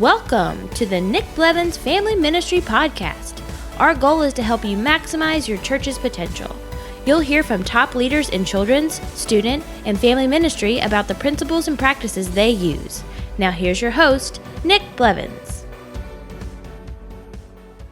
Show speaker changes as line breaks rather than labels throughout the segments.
Welcome to the Nick Blevins Family Ministry Podcast. Our goal is to help you maximize your church's potential. You'll hear from top leaders in children's, student, and family ministry about the principles and practices they use. Now here's your host, Nick Blevins.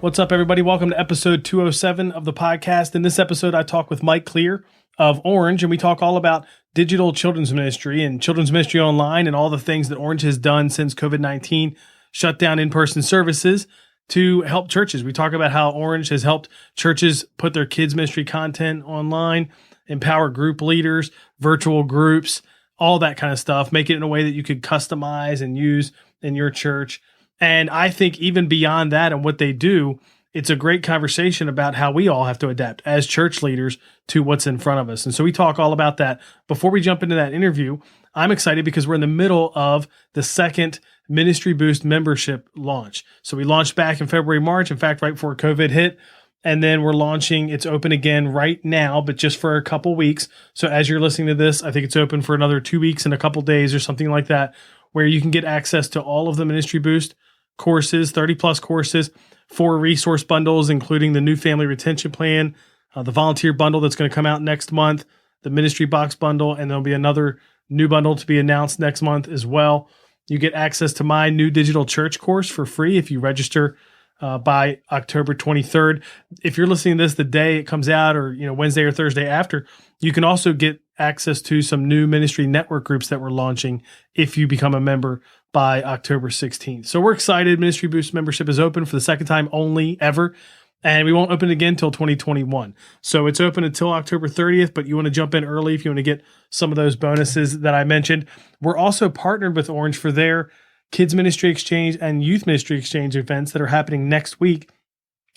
What's up, everybody? Welcome to episode 207 of the podcast. In this episode, I talk with Mike Clear of Orange, and we talk all about digital children's ministry and children's ministry online and all the things that Orange has done since COVID-19 shut down in-person services to help churches. We talk about how Orange has helped churches put their kids ministry content online, empower group leaders, virtual groups, all that kind of stuff, make it in a way that you could customize and use in your church. And I think even beyond that and what they do, it's a great conversation about how we all have to adapt as church leaders to what's in front of us. And so we talk all about that. Before we jump into that interview, I'm excited because we're in the middle of the second Ministry Boost membership launch. So we launched back in February, March, in fact, right before COVID hit. And then we're launching, it's open again right now, but just for a couple weeks. So as you're listening to this, I think it's open for another 2 weeks and a couple days or something like that, where you can get access to all of the Ministry Boost courses, 30 plus courses, 4 resource bundles, including the new family retention plan, the volunteer bundle that's going to come out next month, the ministry box bundle, and there'll be another new bundle to be announced next month as well. You get access to my new digital church course for free if you register by October 23rd. If you're listening to this the day it comes out, or Wednesday or Thursday after, you can also get access to some new ministry network groups that we're launching if you become a member by October 16th. So we're excited. Ministry Boost membership is open for the second time only ever, and we won't open again until 2021. So it's open until October 30th, but you want to jump in early if you want to get some of those bonuses that I mentioned. We're also partnered with Orange for their Kids Ministry Exchange and Youth Ministry Exchange events that are happening next week.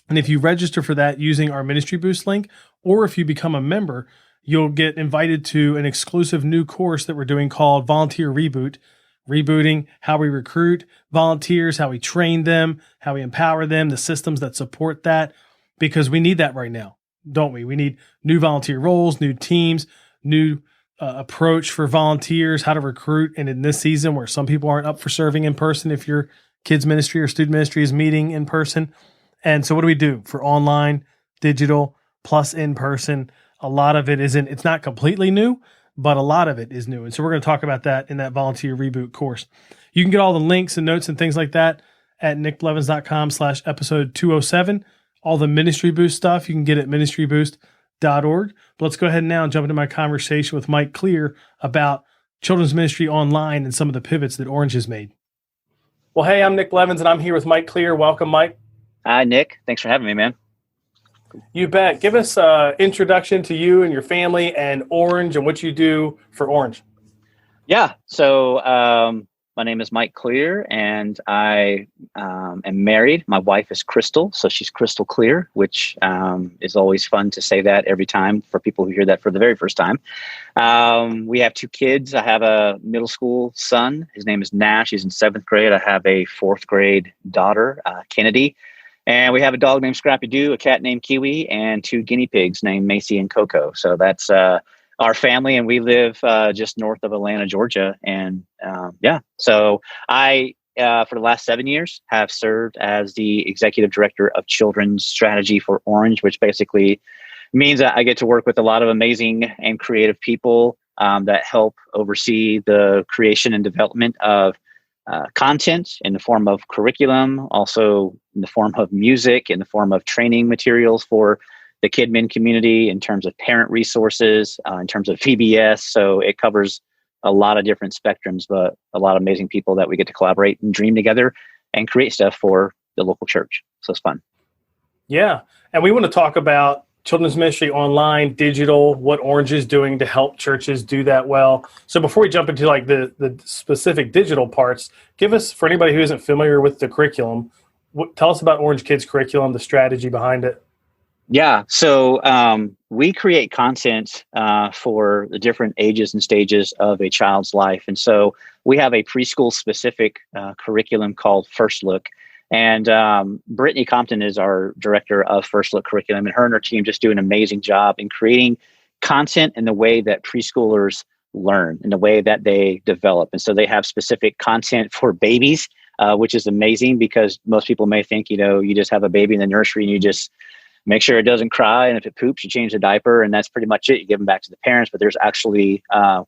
And if you register for that using our Ministry Boost link, or if you become a member, you'll get invited to an exclusive new course that we're doing called Volunteer Reboot, rebooting how we recruit volunteers, how we train them, how we empower them, the systems that support that, because we need that right now, don't we? We need new volunteer roles, new teams, new approach for volunteers, how to recruit. And in this season where some people aren't up for serving in person, if your kids ministry or student ministry is meeting in person. And so what do we do for online, digital, plus in person? A lot of it it's not completely new, but a lot of it is new. And so we're going to talk about that in that Volunteer Reboot course. You can get all the links and notes and things like that at nickblevins.com/episode 207. All the Ministry Boost stuff you can get at ministryboost.org. But let's go ahead now and jump into my conversation with Mike Clear about children's ministry online and some of the pivots that Orange has made. Well, hey, I'm Nick Blevins, and I'm here with Mike Clear. Welcome, Mike.
Hi, Nick. Thanks for having me, man.
You bet. Give us an introduction to you and your family and Orange and what you do for Orange.
Yeah. So my name is Mike Clear, and I am married. My wife is Crystal, so she's Crystal Clear, which is always fun to say that every time for people who hear that for the very first time. We have 2 kids. I have a middle school son. His name is Nash. He's in 7th grade. I have a 4th grade daughter, Kennedy. And we have a dog named Scrappy Doo, a cat named Kiwi, and 2 guinea pigs named Macy and Coco. So that's our family, and we live just north of Atlanta, Georgia. And so I, for the last 7 years, have served as the executive director of children's strategy for Orange, which basically means that I get to work with a lot of amazing and creative people that help oversee the creation and development of content in the form of curriculum, also in the form of music, in the form of training materials for the KidMin community, in terms of parent resources, in terms of VBS. So it covers a lot of different spectrums, but a lot of amazing people that we get to collaborate and dream together and create stuff for the local church. So it's fun.
Yeah. And we want to talk about children's ministry online, digital, what Orange is doing to help churches do that well. So before we jump into like the specific digital parts, give us, for anybody who isn't familiar with the curriculum, tell us about Orange Kids curriculum, the strategy behind it.
Yeah. So we create content for the different ages and stages of a child's life. And so we have a preschool specific curriculum called First Look. And Brittany Compton is our director of First Look curriculum, and her and her team just do an amazing job in creating content in the way that preschoolers learn, in the way that they develop. And so they have specific content for babies which is amazing because most people may think, you just have a baby in the nursery and you just make sure it doesn't cry. And if it poops, you change the diaper and that's pretty much it. You give them back to the parents, but there's actually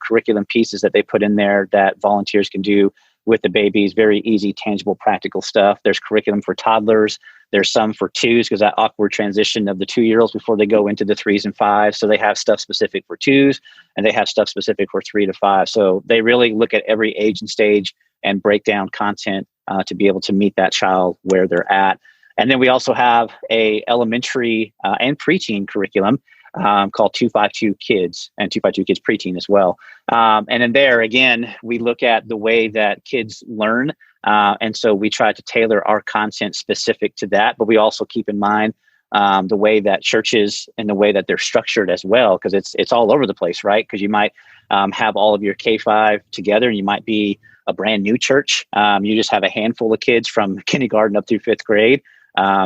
curriculum pieces that they put in there that volunteers can do with the babies. Very easy, tangible, practical stuff. There's curriculum for toddlers. There's some for twos because that awkward transition of the 2-year-olds before they go into the 3s and 5s. So they have stuff specific for 2s and they have stuff specific for 3 to 5. So they really look at every age and stage and break down content to be able to meet that child where they're at. And then we also have a elementary and preteen curriculum called 252 Kids and 252 Kids Preteen as well. And then there, again, we look at the way that kids learn. And so we try to tailor our content specific to that. But we also keep in mind the way that churches and the way that they're structured as well, because it's all over the place, right? Because you might have all of your K-5 together and you might be a brand new church. You just have a handful of kids from kindergarten up through 5th grade.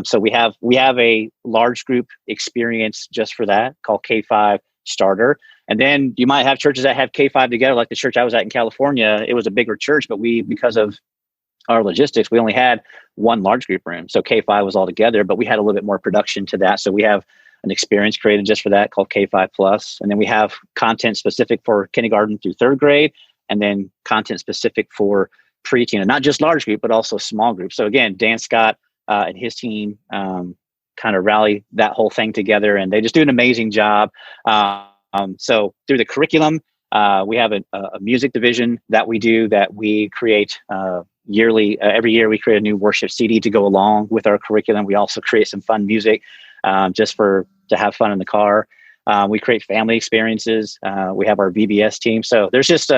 So we have a large group experience just for that called K-5 Starter. And then you might have churches that have K-5 together, like the church I was at in California. It was a bigger church, but because of our logistics, we only had one large group room. So K-5 was all together, but we had a little bit more production to that. So we have an experience created just for that called K-5 Plus. And then we have content specific for kindergarten through 3rd grade, and then content specific for preteen, and not just large group, but also small group. So again, Dan Scott and his team kind of rally that whole thing together, and they just do an amazing job. So through the curriculum, we have a music division that we create yearly. Every year we create a new worship CD to go along with our curriculum. We also create some fun music just to have fun in the car. We create family experiences. We have our VBS team. So there's just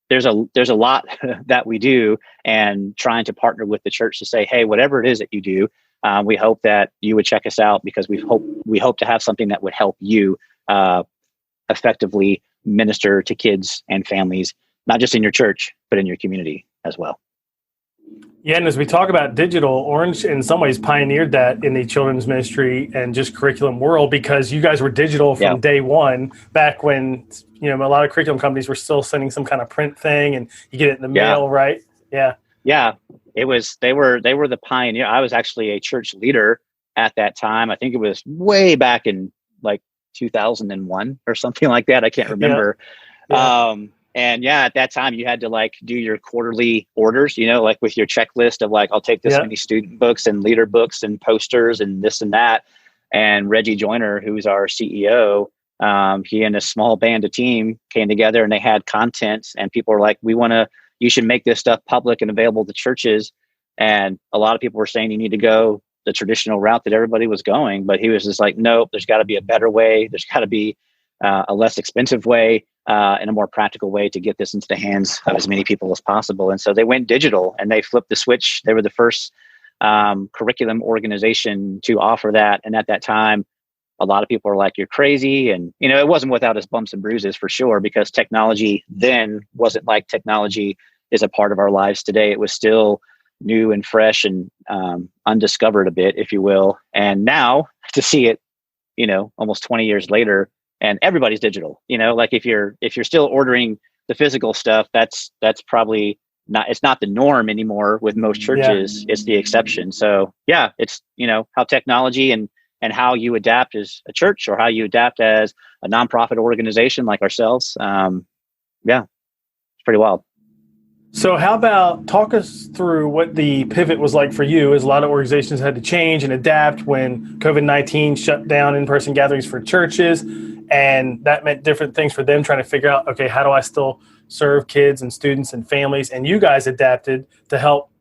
there's a lot that we do, and trying to partner with the church to say, hey, whatever it is that you do, we hope that you would check us out, because we hope to have something that would help you effectively minister to kids and families, not just in your church, but in your community as well.
Yeah, and as we talk about digital, Orange in some ways pioneered that in the children's ministry and just curriculum world, because you guys were digital from day one, back when, a lot of curriculum companies were still sending some kind of print thing and you get it in the mail, right? Yeah.
Yeah, they were the pioneer. I was actually a church leader at that time. I think it was way back in like 2001 or something like that. I can't remember. Yeah. And at that time you had to do your quarterly orders, with your checklist of I'll take this many student books and leader books and posters and this and that. And Reggie Joyner, who's our CEO, he and a small band of team came together, and they had content, and people were like, you should make this stuff public and available to churches. And a lot of people were saying you need to go the traditional route that everybody was going. But he was just like, nope, there's got to be a better way. There's got to be a less expensive way and a more practical way to get this into the hands of as many people as possible. And so they went digital, and they flipped the switch. They were the first curriculum organization to offer that. And at that time, a lot of people were like, you're crazy. And, it wasn't without its bumps and bruises for sure, because technology then wasn't like technology is a part of our lives today. It was still new and fresh and undiscovered a bit, if you will. And now to see it, almost 20 years later, and everybody's digital, if you're still ordering the physical stuff, that's probably not, it's not the norm anymore with most churches. It's the exception. So it's, how technology and how you adapt as a church, or how you adapt as a nonprofit organization like ourselves. It's pretty wild.
So how about talk us through what the pivot was like for you, as a lot of organizations had to change and adapt when COVID-19 shut down in-person gatherings for churches. And that meant different things for them, trying to figure out, okay, how do I still serve kids and students and families? And you guys adapted to help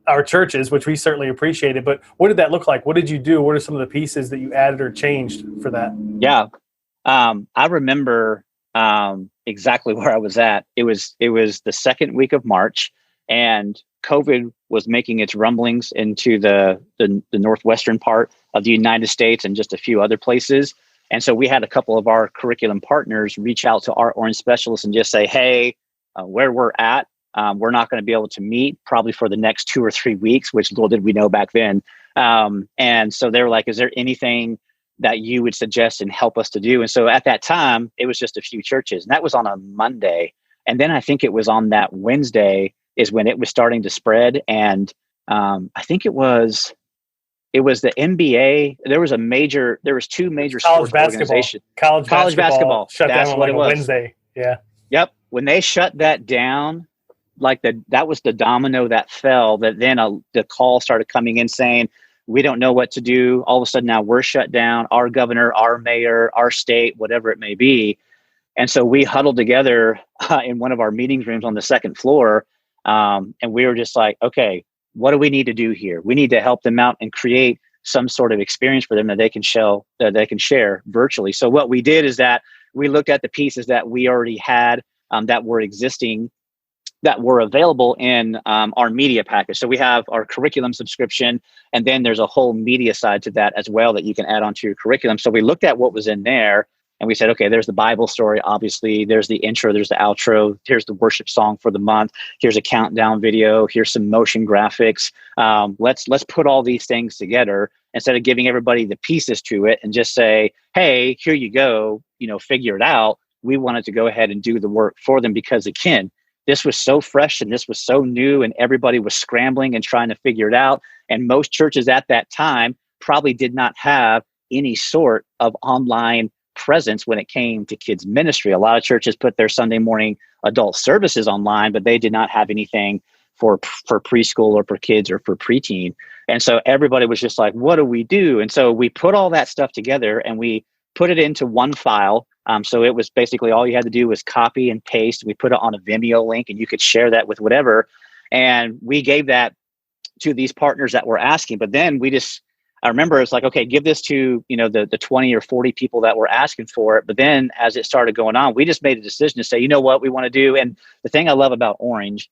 our churches, which we certainly appreciated. But what did that look like? What did you do? What are some of the pieces that you added or changed for that?
Yeah. I remember exactly where I was at. It was the second week of March, and COVID was making its rumblings into the northwestern part of the United States and just a few other places. And so we had a couple of our curriculum partners reach out to our Orange specialists and just say, hey, where we're at, we're not going to be able to meet probably for the next 2 or 3 weeks, which little did we know back then. And so they were like, is there anything that you would suggest and help us to do? And so at that time, it was just a few churches, and that was on a Monday. And then I think it was on that Wednesday is when it was starting to spread. And I think it was the NBA. There was two major
College
sports
basketball.
organizations.
College basketball shut
That's
down
what
on
it was.
Wednesday. Yeah.
Yep. When they shut that down, that was the domino that fell, that then the call started coming in saying, we don't know what to do. All of a sudden now we're shut down, our governor, our mayor, our state, whatever it may be. And so we huddled together in one of our meeting rooms on the second floor. And we were just like, okay, what do we need to do here? We need to help them out and create some sort of experience for them that they can share virtually. So what we did is that we looked at the pieces that we already had that were existing, that were available in our media package. So we have our curriculum subscription, and then there's a whole media side to that as well that you can add onto your curriculum. So we looked at what was in there, and we said, okay, there's the Bible story, obviously. There's the intro, there's the outro, here's the worship song for the month, here's a countdown video, here's some motion graphics. Let's put all these things together instead of giving everybody the pieces to it and just say, hey, here you go, figure it out. We wanted to go ahead and do the work for them because, again, this was so fresh and this was so new and everybody was scrambling and trying to figure it out. And most churches at that time probably did not have any sort of online presence when it came to kids ministry. A lot of churches put their Sunday morning adult services online, but they did not have anything for preschool or for kids or for preteen. And so everybody was just like, what do we do? And so we put all that stuff together and we put it into one file. So it was basically all you had to do was copy and paste. We put it on a Vimeo link and you could share that with whatever. And we gave that to these partners that were asking. But then I remember it's like, okay, give this to, the 20 or 40 people that were asking for it. But then as it started going on, we just made a decision to say, you know what we want to do. And the thing I love about Orange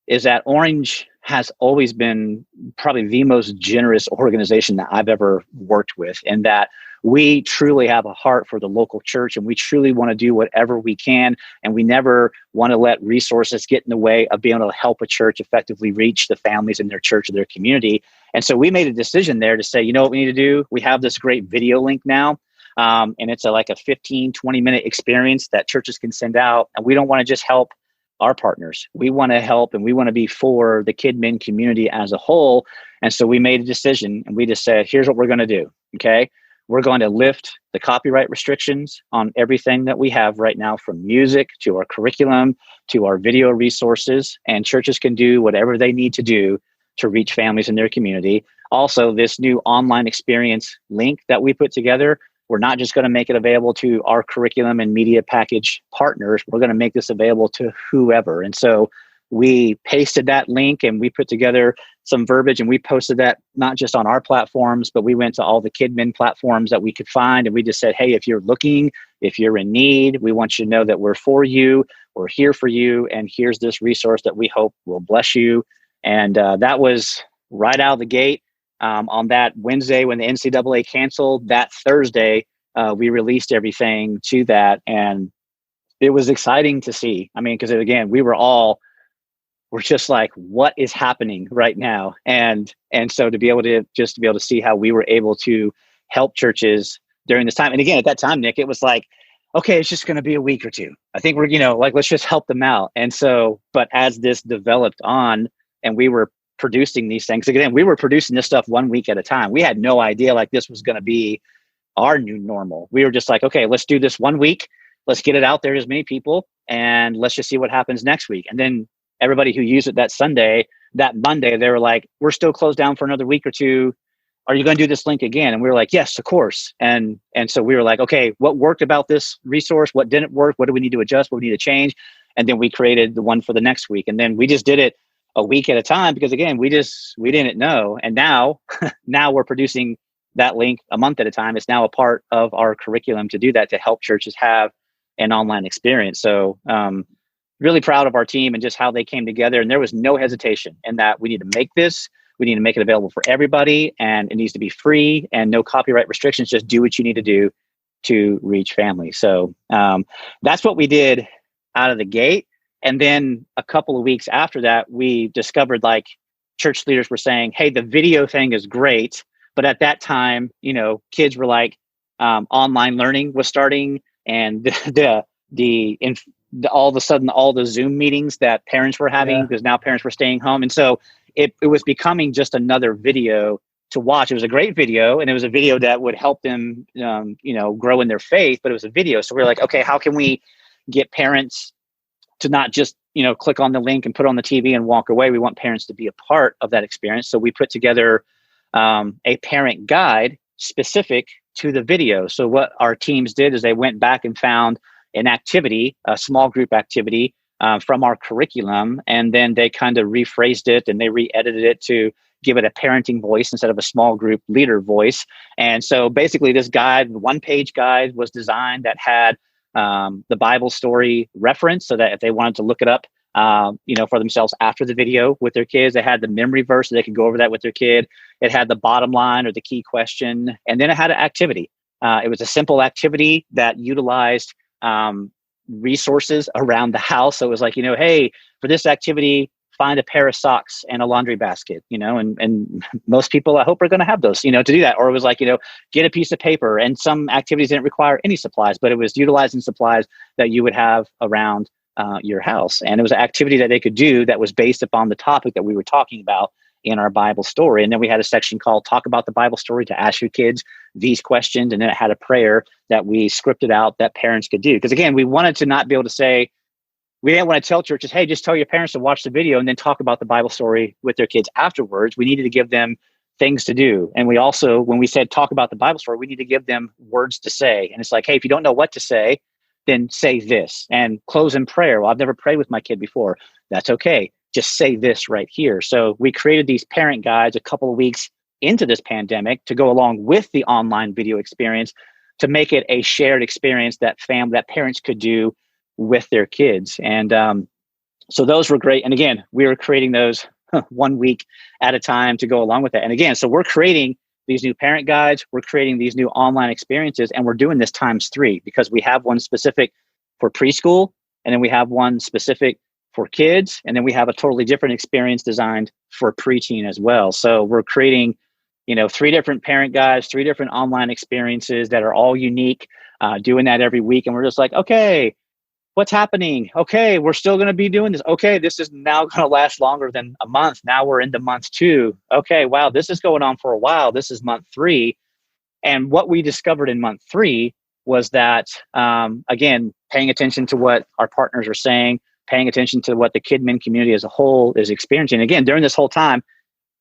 is that Orange has always been probably the most generous organization that I've ever worked with, and that we truly have a heart for the local church and we truly want to do whatever we can. And we never want to let resources get in the way of being able to help a church effectively reach the families in their church or their community. And so we made a decision there to say, you know what we need to do? We have this great video link now. And it's like a 15, 20-minute experience that churches can send out. And we don't want to just help our partners. We want to help and we want to be for the KidMin community as a whole. And so we made a decision and we just said, here's what we're going to do. Okay. We're going to lift the copyright restrictions on everything that we have right now, from music to our curriculum to our video resources, and churches can do whatever they need to do to reach families in their community. Also, this new online experience link that we put together, we're not just going to make it available to our curriculum and media package partners. We're going to make this available to whoever. And so we pasted that link and we put together some verbiage and we posted that not just on our platforms, but we went to all the KidMin platforms that we could find. And we just said, hey, if you're looking, if you're in need, we want you to know that we're for you, we're here for you. And here's this resource that we hope will bless you. And that was right out of the gate. On that Wednesday when the NCAA canceled, that Thursday, we released everything to that. And it was exciting to see. I mean, because again, we're just like, what is happening right now? And so to be able to see how we were able to help churches during this time. And again, at that time, Nick, it was like, okay, it's just going to be a week or two. I think we're, let's just help them out. And so, but as this developed on and we were producing these things, again, we were producing this stuff 1 week at a time. We had no idea like this was going to be our new normal. We were just like, okay, let's do this 1 week. Let's get it out there to as many people and let's just see what happens next week. And then everybody who used it that Monday, they were like, we're still closed down for another week or two. Are you going to do this link again? And we were like, yes, of course. And so we were like, okay, what worked about this resource? What didn't work? What do we need to adjust? What do we need to change? And then we created the one for the next week. And then we just did it a week at a time because again, we didn't know. And now we're producing that link a month at a time. It's now a part of our curriculum to do that, to help churches have an online experience. So, really proud of our team and just how they came together. And there was no hesitation in that we need to make this. We need to make it available for everybody, and it needs to be free and no copyright restrictions. Just do what you need to do to reach families. So that's what we did out of the gate. And then a couple of weeks after that, we discovered like church leaders were saying, hey, the video thing is great. But at that time, kids were like, online learning was starting, and the all of a sudden all the Zoom meetings that parents were having because now parents were staying home. And so it was becoming just another video to watch. It was a great video, and it was a video that would help them, grow in their faith, but it was a video. So we were like, okay, how can we get parents to not just, click on the link and put on the TV and walk away? We want parents to be a part of that experience. So we put together a parent guide specific to the video. So what our teams did is they went back and found an activity, a small group activity from our curriculum, and then they kind of rephrased it and they re-edited it to give it a parenting voice instead of a small group leader voice. And so basically this guide, one-page guide, was designed that had the Bible story reference, so that if they wanted to look it up, for themselves after the video with their kids, they had the memory verse so they could go over that with their kid. It had the bottom line or the key question, and then it had an activity. It was a simple activity that utilized resources around the house. So it was like, hey, for this activity, find a pair of socks and a laundry basket, and most people I hope are going to have those, to do that. Or it was like, get a piece of paper, and some activities didn't require any supplies, but it was utilizing supplies that you would have around your house. And it was an activity that they could do that was based upon the topic that we were talking about in our Bible story. And then we had a section called Talk About the Bible Story to ask your kids these questions. And then it had a prayer that we scripted out that parents could do. Because again, we wanted to not be able to say, we didn't want to tell churches, hey, just tell your parents to watch the video and then talk about the Bible story with their kids afterwards. We needed to give them things to do. And we also, when we said talk about the Bible story, we need to give them words to say. And it's like, hey, if you don't know what to say, then say this, and close in prayer. Well, I've never prayed with my kid before. That's okay. Just say this right here. So we created these parent guides a couple of weeks into this pandemic to go along with the online video experience to make it a shared experience that parents could do with their kids. And so those were great. And again, we were creating those 1 week at a time to go along with that. And again, so we're creating these new parent guides, we're creating these new online experiences, and we're doing this times 3 because we have one specific for preschool, and then we have one specific for kids, and then we have a totally different experience designed for preteen as well. So we're creating, 3 different parent guides, 3 different online experiences that are all unique, doing that every week. And we're just like, okay, what's happening? Okay, we're still going to be doing this. Okay, this is now going to last longer than a month. Now we're into month 2. Okay, wow, this is going on for a while. This is month 3. And what we discovered in month 3 was that, again, paying attention to what our partners are saying, paying attention to what the KidMin community as a whole is experiencing. Again, during this whole time,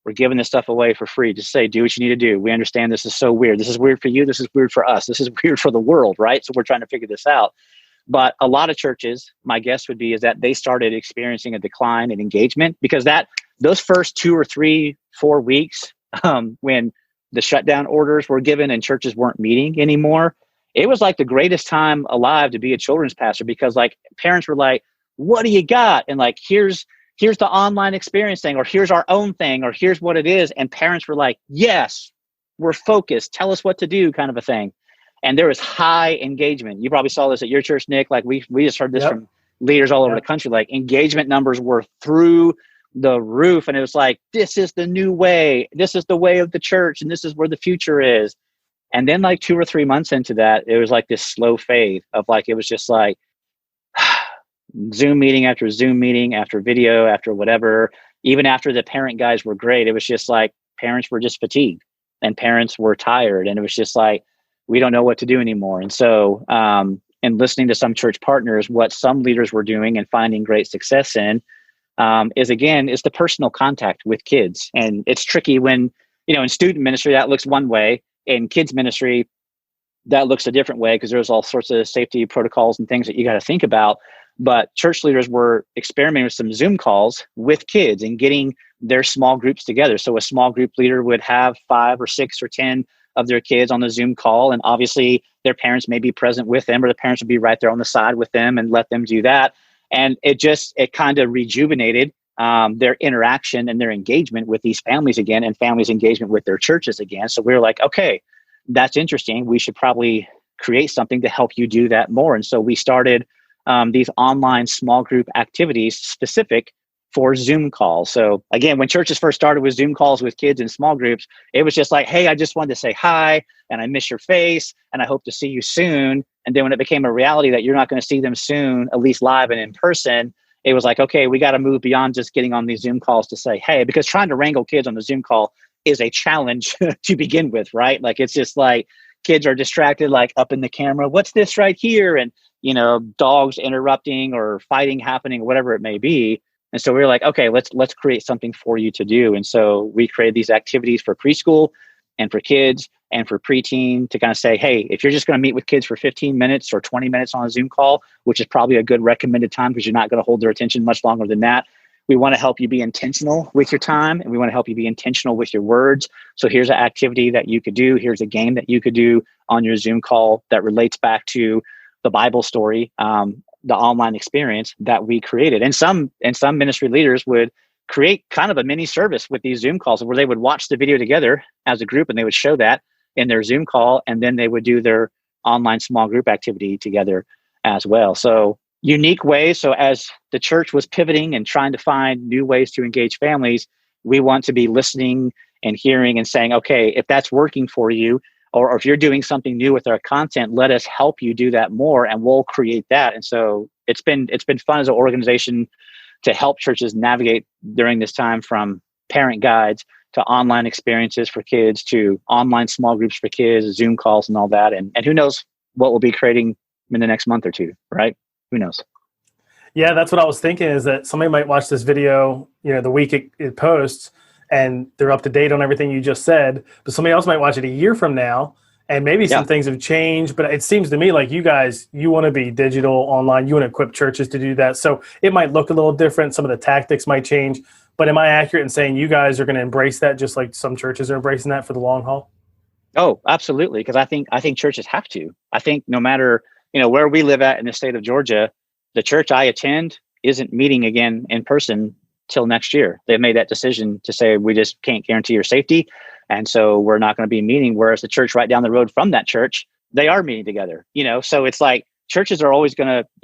we're giving this stuff away for free. Just say, do what you need to do. We understand this is so weird. This is weird for you. This is weird for us. This is weird for the world, right? So we're trying to figure this out. But a lot of churches, my guess would be, is that they started experiencing a decline in engagement because those first 2 or 3, 4 weeks, when the shutdown orders were given and churches weren't meeting anymore, it was like the greatest time alive to be a children's pastor because like parents were like, what do you got? And like, here's the online experience thing, or here's our own thing, or here's what it is. And parents were like, yes, we're focused. Tell us what to do, kind of a thing. And there was high engagement. You probably saw this at your church, Nick. Like we just heard this from leaders all over the country. Like engagement numbers were through the roof. And it was like, this is the new way. This is the way of the church. And this is where the future is. And then like 2 or 3 months into that, it was like this slow fade of like, it was just like Zoom meeting after Zoom meeting, after video, after whatever. Even after the parent guys were great, it was just like parents were just fatigued and parents were tired. And it was just like, we don't know what to do anymore. And so, in listening to some church partners, what some leaders were doing and finding great success in is the personal contact with kids. And it's tricky when, in student ministry, that looks one way. In kids ministry, that looks a different way because there's all sorts of safety protocols and things that you got to think about. But church leaders were experimenting with some Zoom calls with kids and getting their small groups together. So a small group leader would have 5 or 6 or 10 of their kids on the Zoom call. And obviously their parents may be present with them, or the parents would be right there on the side with them and let them do that. And it kind of rejuvenated their interaction and their engagement with these families again, and families' engagement with their churches again. So we were like, okay, that's interesting. We should probably create something to help you do that more. And so we started these online small group activities specific for Zoom calls. So again, when churches first started with Zoom calls with kids in small groups, it was just like, hey, I just wanted to say hi, and I miss your face, and I hope to see you soon. And then when it became a reality that you're not going to see them soon, at least live and in person, it was like, okay, we got to move beyond just getting on these Zoom calls to say, hey, because trying to wrangle kids on the Zoom call is a challenge to begin with, right? Like, it's just like kids are distracted, like up in the camera, what's this right here? And, dogs interrupting or fighting happening, or whatever it may be. And so we were like, okay, let's create something for you to do. And so we created these activities for preschool and for kids and for preteen to kind of say, hey, if you're just going to meet with kids for 15 minutes or 20 minutes on a Zoom call, which is probably a good recommended time because you're not going to hold their attention much longer than that. We want to help you be intentional with your time, and we want to help you be intentional with your words. So here's an activity that you could do. Here's a game that you could do on your Zoom call that relates back to the Bible story, the online experience that we created. And some ministry leaders would create kind of a mini service with these Zoom calls where they would watch the video together as a group, and they would show that in their Zoom call, and then they would do their online small group activity together as well. So unique ways. So as the church was pivoting and trying to find new ways to engage families, we want to be listening and hearing and saying, okay, if that's working for you, or if you're doing something new with our content, let us help you do that more, and we'll create that. And so it's been fun as an organization to help churches navigate during this time, from parent guides to online experiences for kids to online small groups for kids, Zoom calls and all that. And who knows what we'll be creating in the next month or two, right? Who knows?
Yeah, that's what I was thinking, is that somebody might watch this video, the week it posts, and they're up to date on everything you just said, but somebody else might watch it a year from now, and maybe some things have changed. But it seems to me like you guys, you want to be digital, online, you want to equip churches to do that. So it might look a little different. Some of the tactics might change, but am I accurate in saying you guys are going to embrace that just like some churches are embracing that for the long haul?
Oh, absolutely. Because I think churches have to. I think no matter, where we live at in the state of Georgia, the church I attend isn't meeting again in person till next year. They've made that decision to say, we just can't guarantee your safety. And so we're not going to be meeting. Whereas the church right down the road from that church, they are meeting together, So it's like churches are always it's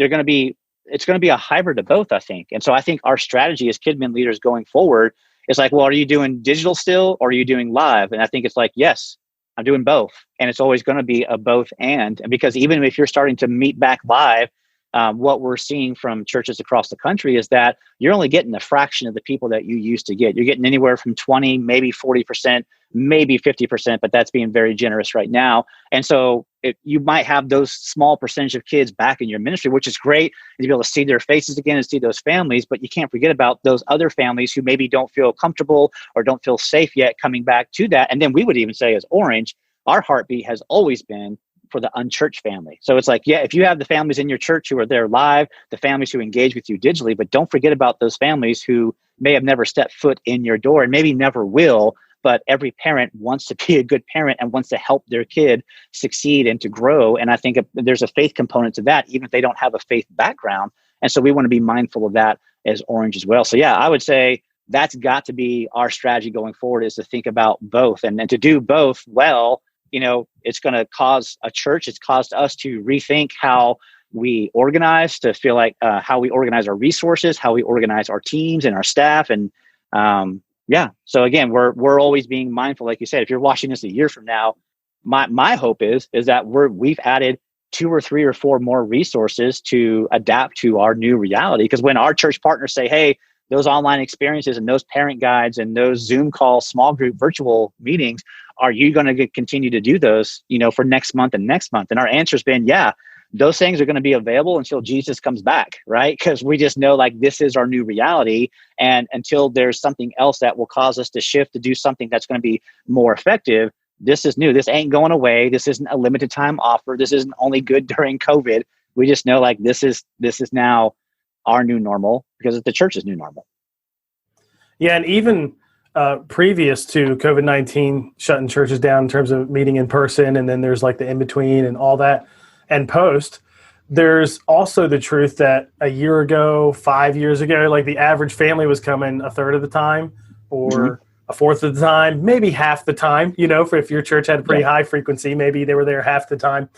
going to be a hybrid of both, I think. And so I think our strategy as KidMin leaders going forward is like, well, are you doing digital still, or are you doing live? And I think it's like, yes, I'm doing both. And it's always going to be a both and because even if you're starting to meet back live, what we're seeing from churches across the country is that you're only getting a fraction of the people that you used to get. You're getting anywhere from 20, maybe 40%, maybe 50%, but that's being very generous right now. And so you might have those small percentage of kids back in your ministry, which is great, and to be able to see their faces again and see those families. But you can't forget about those other families who maybe don't feel comfortable or don't feel safe yet coming back to that. And then we would even say, as Orange, our heartbeat has always been for the unchurched family. So it's like, yeah, if you have the families in your church who are there live, the families who engage with you digitally, but don't forget about those families who may have never stepped foot in your door and maybe never will, but every parent wants to be a good parent and wants to help their kid succeed and to grow. And I think there's a faith component to that, even if they don't have a faith background. And so we want to be mindful of that as Orange as well. So yeah, I would say that's got to be our strategy going forward, is to think about both, and to do both well. It's going to cause a church. It's caused us to rethink how we organize, to feel like how we organize our resources, how we organize our teams and our staff. And so again, we're always being mindful. Like you said, if you're watching this a year from now, my hope is that we've added 2 or 3 or 4 more resources to adapt to our new reality. Because when our church partners say, hey, those online experiences and those parent guides and those Zoom calls, small group, virtual meetings, are you going to continue to do those, for next month and next month? And our answer has been, yeah, those things are going to be available until Jesus comes back, right? Because we just know like this is our new reality. And until there's something else that will cause us to shift to do something that's going to be more effective, this is new. This ain't going away. This isn't a limited time offer. This isn't only good during COVID. We just know like this is now our new normal, because it's the church's new normal.
Yeah, and even previous to COVID-19 shutting churches down in terms of meeting in person, and then there's like the in-between and all that, and post, there's also the truth that a year ago, 5 years ago, like the average family was coming a third of the time or a fourth of the time, maybe half the time, for if your church had a pretty high frequency, maybe they were there half the time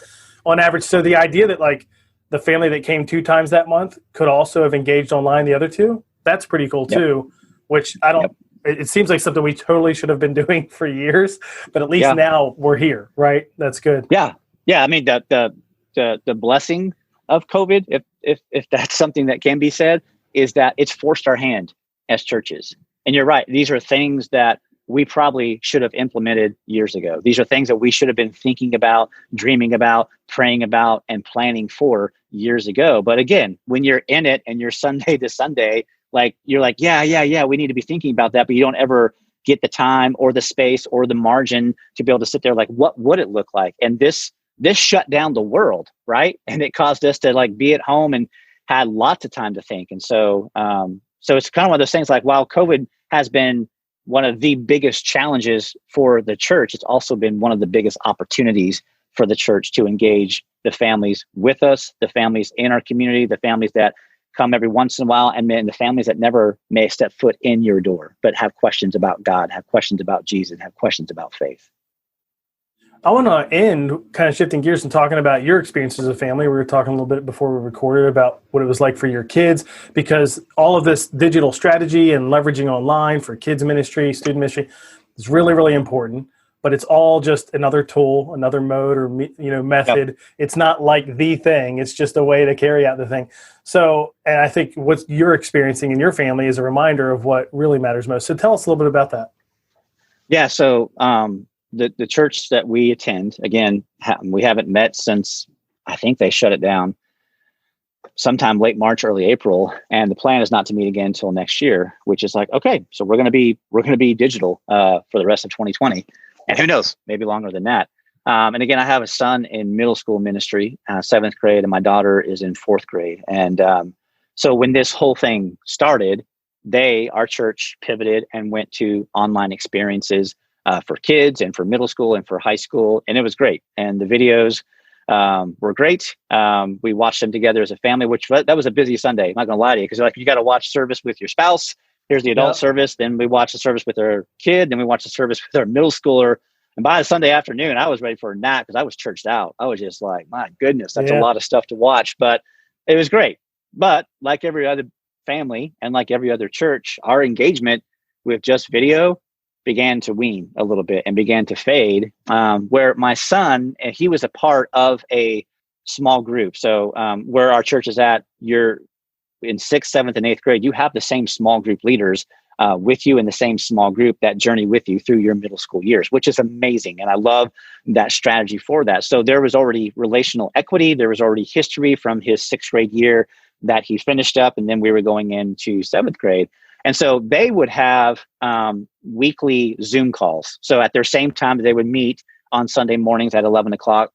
on average. So the idea that like the family that came 2 times that month could also have engaged online the other 2, That's pretty cool
Yep.
too, which I don't,
Yep.
it seems like something we totally should have been doing for years, but at least
Yeah.
now we're here, right? That's good.
Yeah. Yeah. I mean, the blessing of COVID, if that's something that can be said, is that it's forced our hand as churches. And you're right. These are things that we probably should have implemented years ago. These are things that we should have been thinking about, dreaming about, praying about, and planning for years ago. But again, when you're in it and you're Sunday to Sunday, like you're like, yeah, we need to be thinking about that, but you don't ever get the time or the space or the margin to be able to sit there like, what would it look like? And this shut down the world, right? And it caused us to like be at home and had lots of time to think. And so it's kind of one of those things like, while COVID has been one of the biggest challenges for the church, it's also been one of the biggest opportunities for the church to engage the families with us, the families in our community, the families that come every once in a while, and then the families that never may step foot in your door, but have questions about God, have questions about Jesus, have questions about faith.
I want to end kind of shifting gears and talking about your experience as a family. We were talking a little bit before we recorded about what it was like for your kids, because all of this digital strategy and leveraging online for kids ministry, student ministry is really, really important. But it's all just another tool, another mode or method. Yep. It's not like the thing. It's just a way to carry out the thing. So, and I think what you're experiencing in your family is a reminder of what really matters most. So tell us a little bit about that.
Yeah. So the church that we attend, again, we haven't met since I think they shut it down sometime late March, early April. And the plan is not to meet again until next year, which is like, okay, so we're going to be digital for the rest of 2020. And who knows, maybe longer than that. And again, I have a son in middle school ministry, 7th grade, and my daughter is in 4th grade. And so when this whole thing started, our church pivoted and went to online experiences for kids and for middle school and for high school. And it was great. And the videos were great. We watched them together as a family, which that was a busy Sunday. I'm not going to lie to you, because like you got to watch service with your spouse. Here's the adult service. Then we watch the service with our kid. Then we watch the service with our middle schooler. And by the Sunday afternoon, I was ready for a nap because I was churched out. I was just like, my goodness, that's a lot of stuff to watch. But it was great. But like every other family and like every other church, our engagement with just video began to wane a little bit and began to fade. Where my son, he was a part of a small group. So where our church is at, you're in 6th, 7th, and 8th grade, you have the same small group leaders with you in the same small group that journey with you through your middle school years, which is amazing. And I love that strategy for that. So there was already relational equity. There was already history from his 6th grade year that he finished up. And then we were going into 7th grade. And so they would have weekly Zoom calls. So at their same time, they would meet on Sunday mornings at 11 o'clock.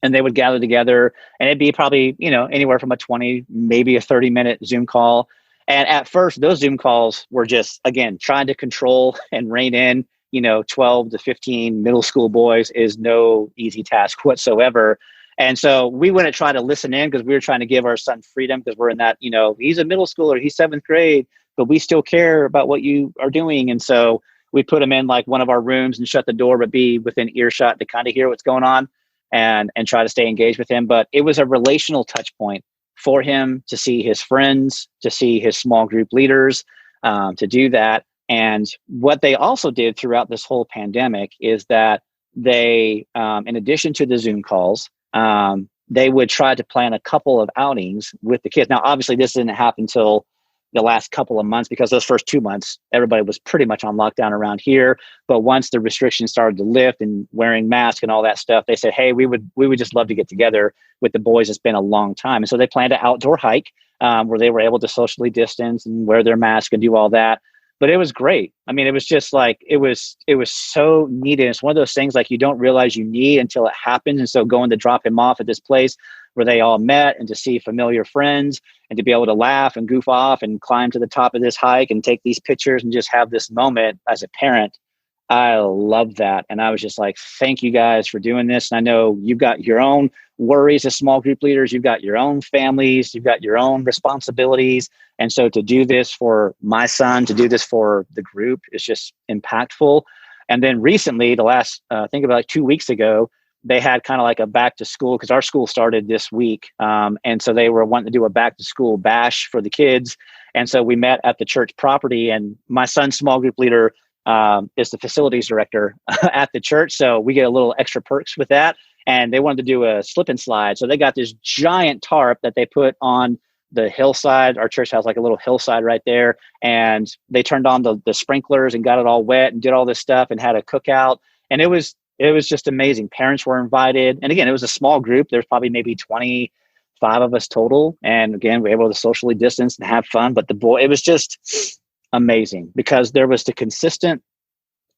And they would gather together, and it'd be probably, anywhere from a 20, maybe a 30-minute Zoom call. And at first, those Zoom calls were just, again, trying to control and rein in, 12 to 15 middle school boys is no easy task whatsoever. And so we wouldn't try to listen in because we were trying to give our son freedom, because we're in that, he's a middle schooler, he's 7th grade, but we still care about what you are doing. And so we put him in like one of our rooms and shut the door, but be within earshot to kind of hear what's going on. And try to stay engaged with him. But it was a relational touch point for him to see his friends, to see his small group leaders, to do that. And what they also did throughout this whole pandemic is that they, in addition to the Zoom calls, they would try to plan a couple of outings with the kids. Now, obviously, this didn't happen until the last couple of months, because those first 2 months, everybody was pretty much on lockdown around here. But once the restrictions started to lift and wearing masks and all that stuff, they said, hey, we would just love to get together with the boys. It's been a long time. And so they planned an outdoor hike where they were able to socially distance and wear their mask and do all that. But it was great. I mean, it was just like, it was so needed. It's one of those things like you don't realize you need until it happens. And so going to drop him off at this place where they all met, and to see familiar friends, and to be able to laugh and goof off and climb to the top of this hike and take these pictures and just have this moment as a parent, I love that. And I was just like, thank you guys for doing this. And I know you've got your own worries as small group leaders. You've got your own families. You've got your own responsibilities. And so to do this for my son, to do this for the group is just impactful. And then recently, the last, I think about 2 weeks ago, they had kind of like a back to school, because our school started this week. And so they were wanting to do a back to school bash for the kids. And so we met at the church property, and my son's small group leader is the facilities director at the church. So we get a little extra perks with that. And they wanted to do a slip and slide. So they got this giant tarp that they put on the hillside. Our church has like a little hillside right there. And they turned on the sprinklers and got it all wet and did all this stuff and had a cookout. And it was just amazing. Parents were invited. And again, it was a small group. There's probably maybe 25 of us total. And again, we were able to socially distance and have fun. But it was just amazing, because there was the consistent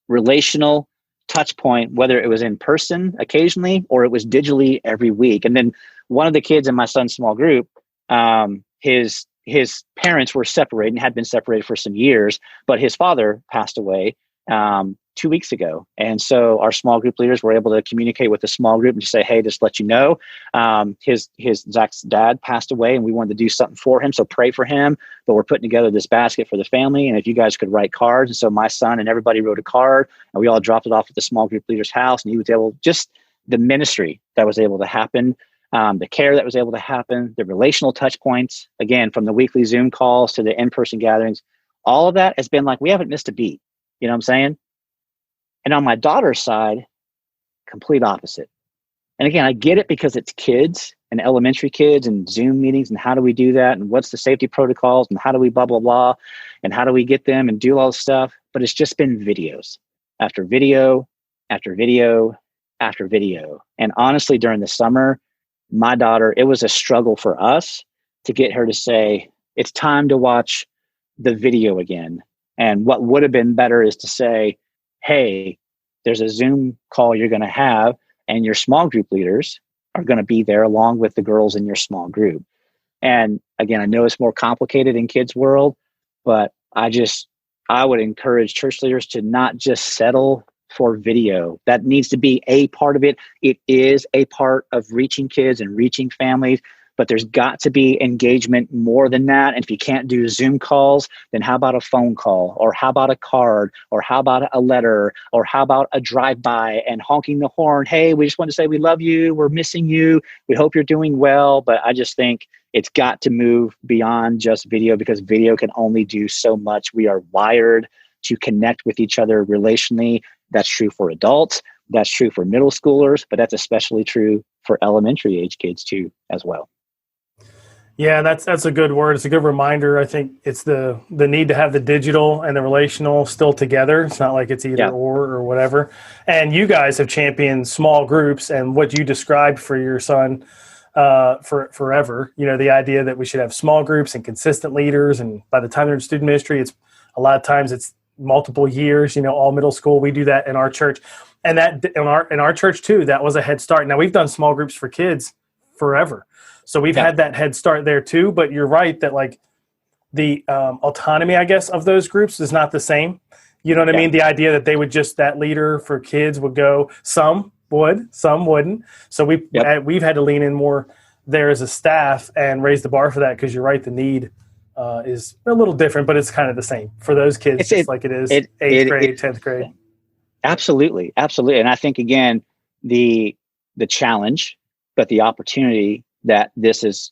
relational touch point, whether it was in person occasionally or it was digitally every week. And then one of the kids in my son's small group, his parents were separated and had been separated for some years, but his father passed away 2 weeks ago. And so our small group leaders were able to communicate with the small group and just say, hey, just let you know, Zach's dad passed away and we wanted to do something for him. So pray for him, but we're putting together this basket for the family. And if you guys could write cards. And so my son and everybody wrote a card, and we all dropped it off at the small group leader's house. And he was able, just the ministry that was able to happen, the care that was able to happen, the relational touch points, again, from the weekly Zoom calls to the in-person gatherings, all of that has been like, we haven't missed a beat. You know what I'm saying? And on my daughter's side, complete opposite. And again, I get it, because it's kids and elementary kids and Zoom meetings, and how do we do that? And what's the safety protocols, and how do we blah, blah, blah, and how do we get them and do all this stuff? But it's just been videos after video after video after video. And honestly, during the summer, my daughter, it was a struggle for us to get her to say, it's time to watch the video again. And what would have been better is to say, hey, there's a Zoom call you're going to have, and your small group leaders are going to be there along with the girls in your small group. And again, I know it's more complicated in kids' world, but I would encourage church leaders to not just settle for video. That needs to be a part of it. It is a part of reaching kids and reaching families, but there's got to be engagement more than that. And if you can't do Zoom calls, then how about a phone call, or how about a card, or how about a letter, or how about a drive-by and honking the horn? Hey, we just want to say we love you. We're missing you. We hope you're doing well. But I just think it's got to move beyond just video, because video can only do so much. We are wired to connect with each other relationally. That's true for adults. That's true for middle schoolers, but that's especially true for elementary age kids too, as well.
Yeah, that's a good word. It's a good reminder. I think it's the need to have the digital and the relational still together. It's not like it's either or whatever. And you guys have championed small groups, and what you described for your son for forever. You know, the idea that we should have small groups and consistent leaders, and by the time they're in student ministry, it's a lot of times it's multiple years. You know, all middle school. We do that in our church, and that in our church too. That was a head start. Now we've done small groups for kids forever. So we've had that head start there too, but you're right that like the autonomy, I guess, of those groups is not the same. You know what I mean? The idea that they would just, that leader for kids would go, some would, some wouldn't. So we've had to lean in more there as a staff and raise the bar for that, because you're right, the need is a little different, but it's kind of the same for those kids, just like it is 8th grade, 10th grade.
Absolutely. Absolutely. And I think, again, the challenge, but the opportunity that this is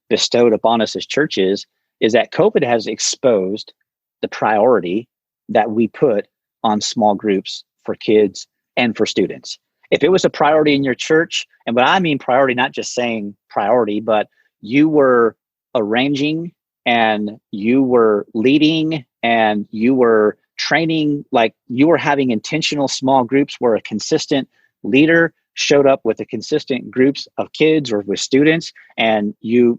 bestowed upon us as churches is that COVID has exposed the priority that we put on small groups for kids and for students. If it was a priority in your church, and what I mean priority, not just saying priority, but you were arranging and you were leading and you were training, like you were having intentional small groups where a consistent leader showed up with a consistent groups of kids or with students, and you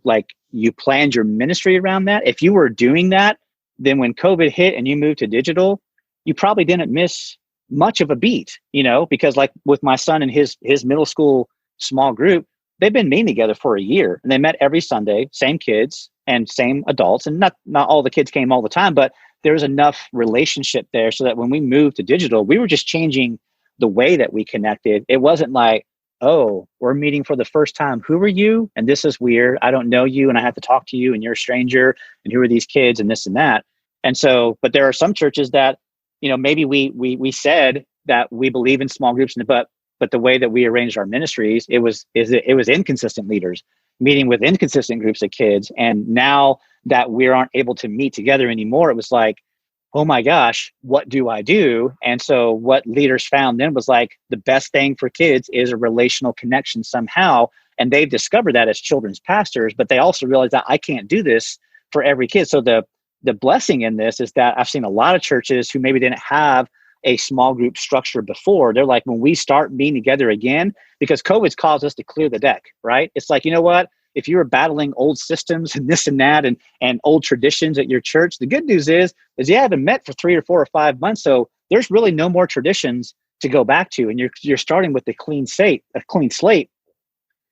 planned your ministry around that. If you were doing that, then when COVID hit and you moved to digital, you probably didn't miss much of a beat, you know, because like with my son and his middle school small group, they've been meeting together for a year, and they met every Sunday, same kids and same adults, and not all the kids came all the time, but there was enough relationship there so that when we moved to digital, we were just changing the way that we connected. It wasn't like, oh, we're meeting for the first time. Who are you? And this is weird. I don't know you, and I have to talk to you, and you're a stranger, and who are these kids, and this and that. And so, but there are some churches that, you know, maybe we said that we believe in small groups, but But the way that we arranged our ministries, it was inconsistent leaders meeting with inconsistent groups of kids. And now that we aren't able to meet together anymore, it was like, oh my gosh, what do I do? And so what leaders found then was like, the best thing for kids is a relational connection somehow. And they've discovered that as children's pastors, but they also realized that I can't do this for every kid. So the blessing in this is that I've seen a lot of churches who maybe didn't have a small group structure before. They're like, when we start being together again, because COVID's caused us to clear the deck, right? It's like, you know what? If you were battling old systems and this and that and old traditions at your church, the good news is you haven't met for 3 or 4 or 5 months. So there's really no more traditions to go back to. And you're starting with a clean slate.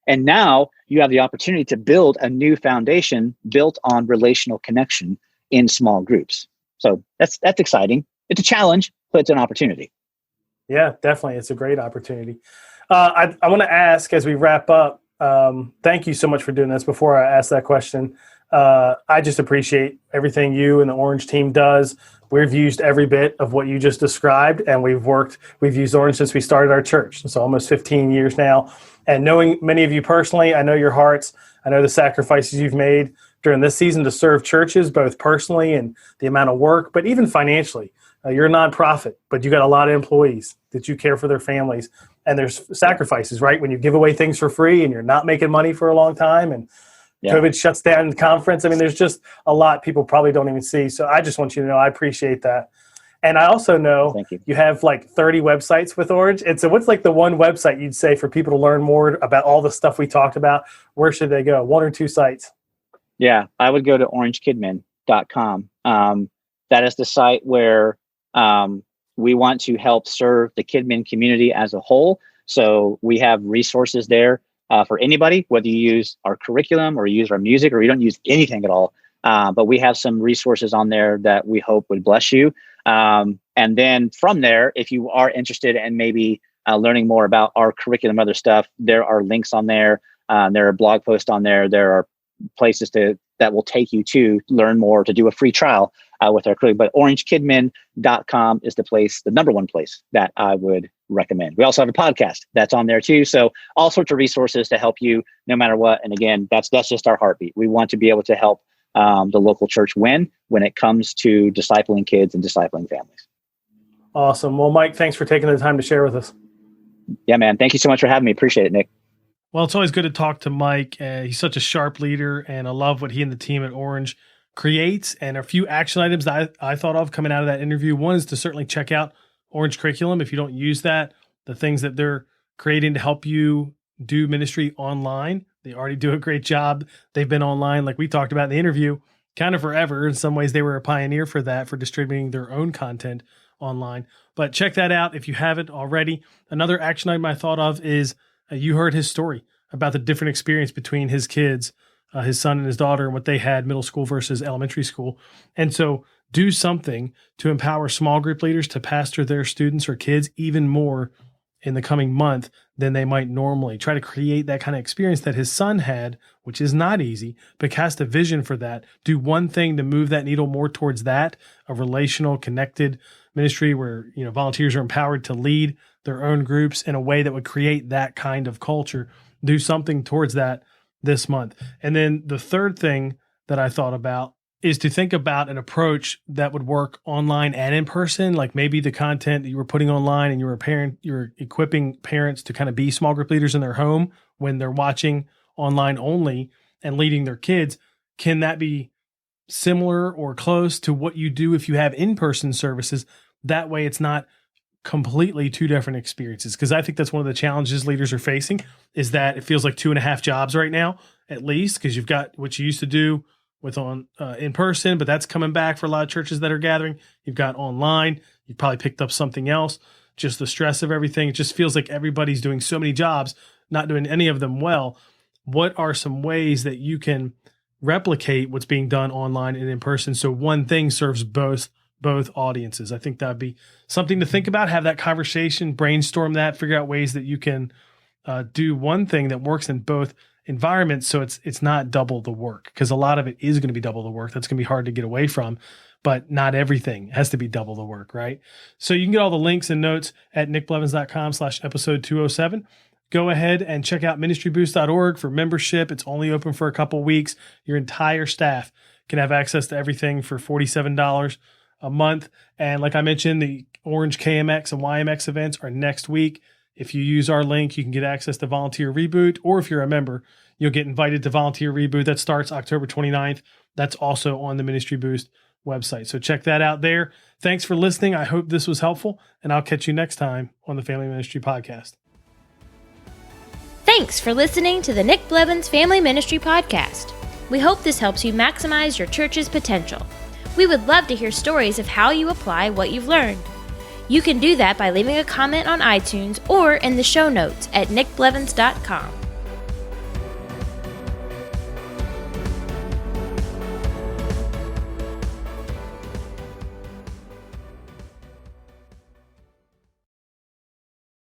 And now you have the opportunity to build a new foundation built on relational connection in small groups. So that's exciting. It's a challenge, but it's an opportunity.
Yeah, definitely. It's a great opportunity. I want to ask as we wrap up, thank you so much for doing this. Before I ask that question, I just appreciate everything you and the Orange team does. We've used every bit of what you just described, and we've used Orange since we started our church. It's almost 15 years now. And knowing many of you personally, I know your hearts, I know the sacrifices you've made during this season to serve churches, both personally and the amount of work, but even financially. You're a nonprofit, but you got a lot of employees that you care for their families, and there's sacrifices, right? When you give away things for free and you're not making money for a long time, and COVID shuts down the conference. I mean, there's just a lot people probably don't even see. So I just want you to know I appreciate that. And I also know you have like 30 websites with Orange. And so what's like the one website you'd say for people to learn more about all the stuff we talked about? Where should they go? 1 or 2 sites?
Yeah, I would go to orangekidmin.com. That is the site where we want to help serve the Kidmin community as a whole. So we have resources there for anybody, whether you use our curriculum or you use our music or you don't use anything at all. But we have some resources on there that we hope would bless you. And then from there, if you are interested in maybe learning more about our curriculum, other stuff, there are links on there. There are blog posts on there. There are places that will take you to learn more, to do a free trial with our curriculum. But orangekidmin.com is the number one place that I would recommend. We also have a podcast that's on there too. So all sorts of resources to help you no matter what. And again, that's just our heartbeat. We want to be able to help the local church win when it comes to discipling kids and discipling families.
Awesome. Well, Mike, thanks for taking the time to share with us.
Yeah, man. Thank you so much for having me. Appreciate it, Nick.
Well, it's always good to talk to Mike. He's such a sharp leader, and I love what he and the team at Orange creates. And a few action items that I thought of coming out of that interview. One is to certainly check out Orange Curriculum. If you don't use that, the things that they're creating to help you do ministry online. They already do a great job. They've been online, like we talked about in the interview, kind of forever. In some ways, they were a pioneer for that, for distributing their own content online. But check that out if you haven't already. Another action item I thought of is you heard his story about the different experience between his kids, his son and his daughter, and what they had middle school versus elementary school. And so do something to empower small group leaders to pastor their students or kids even more in the coming month than they might normally. Try to create that kind of experience that his son had, which is not easy, but cast a vision for that. Do one thing to move that needle more towards that, a relational, connected ministry where, volunteers are empowered to lead their own groups in a way that would create that kind of culture. Do something towards that this month. And then the third thing that I thought about is to think about an approach that would work online and in person, like maybe the content that you were putting online and you're equipping parents to kind of be small group leaders in their home when they're watching online only and leading their kids. Can that be similar or close to what you do if you have in-person services? That way it's not completely two different experiences. Because I think that's one of the challenges leaders are facing is that it feels like 2.5 jobs right now, at least, because you've got what you used to do with in person, but that's coming back for a lot of churches that are gathering. You've got online. You've probably picked up something else. Just the stress of everything. It just feels like everybody's doing so many jobs, not doing any of them well. What are some ways that you can replicate what's being done online and in person so one thing serves both audiences? I think that'd be something to think about. Have that conversation, brainstorm that, figure out ways that you can do one thing that works in both environments so it's not double the work, because a lot of it is going to be double the work. That's going to be hard to get away from. but not everything has to be double the work, right? So you can get all the links and notes at nickblevins.com/episode 207. Go ahead and check out ministryboost.org for membership. It's only open for a couple weeks. Your entire staff can have access to everything for $47 a month. And like I mentioned, the Orange KMX and YMX events are next week. If you use our link, you can get access to Volunteer Reboot, or if you're a member, you'll get invited to Volunteer Reboot. That starts October 29th. That's also on the Ministry Boost website. So check that out there. Thanks for listening. I hope this was helpful, and I'll catch you next time on the Family Ministry Podcast.
Thanks for listening to the Nick Blevins Family Ministry Podcast. We hope this helps you maximize your church's potential. We would love to hear stories of how you apply what you've learned. You can do that by leaving a comment on iTunes or in the show notes at nickblevins.com.